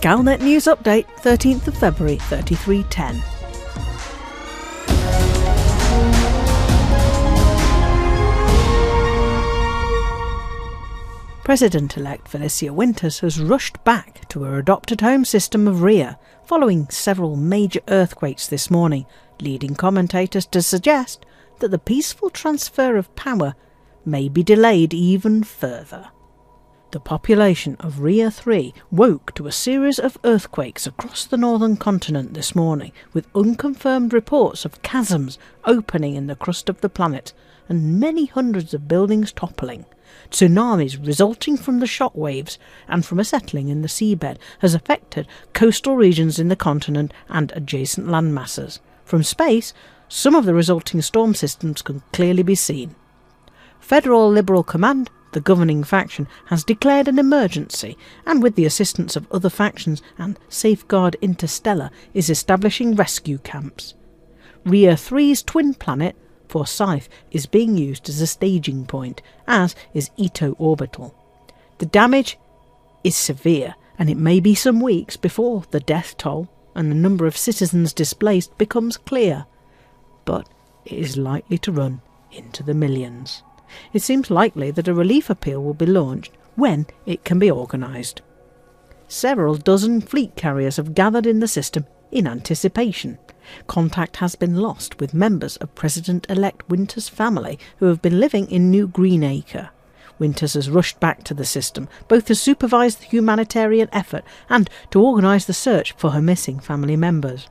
Galnet News Update, 13th of February, 3310. President-elect Felicia Winters has rushed back to her adopted home system of Rhea, following several major earthquakes this morning, leading commentators to suggest that the peaceful transfer of power may be delayed even further. The population of Rhea 3 woke to a series of earthquakes across the northern continent this morning, with unconfirmed reports of chasms opening in the crust of the planet and many hundreds of buildings toppling. Tsunamis resulting from the shock waves and from a settling in the seabed has affected coastal regions in the continent and adjacent landmasses. From space, some of the resulting storm systems can clearly be seen. Federal Liberal Command, the governing faction, has declared an emergency and, with the assistance of other factions and Safeguard Interstellar, is establishing rescue camps. Rhea 3's twin planet, Forsyth, is being used as a staging point, as is Ito Orbital. The damage is severe, and it may be some weeks before the death toll and the number of citizens displaced becomes clear, but it is likely to run into the millions. It seems likely that a relief appeal will be launched when it can be organised. Several dozen fleet carriers have gathered in the system in anticipation. Contact has been lost with members of President-elect Winters' family who have been living in New Greenacre. Winters has rushed back to the system, both to supervise the humanitarian effort and to organise the search for her missing family members.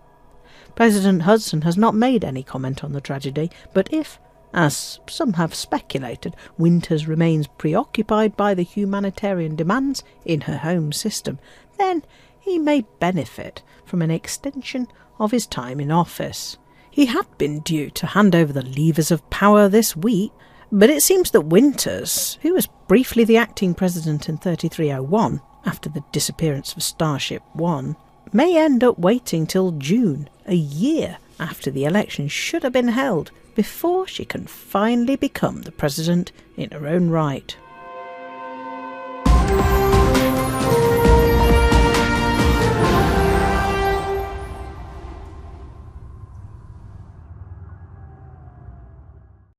President Hudson has not made any comment on the tragedy, but if, as some have speculated, Winters remains preoccupied by the humanitarian demands in her home system, then he may benefit from an extension of his time in office. He had been due to hand over the levers of power this week, but it seems that Winters, who was briefly the acting president in 3301 after the disappearance of Starship One, may end up waiting till June, a year after the election should have been held, before she can finally become the president in her own right.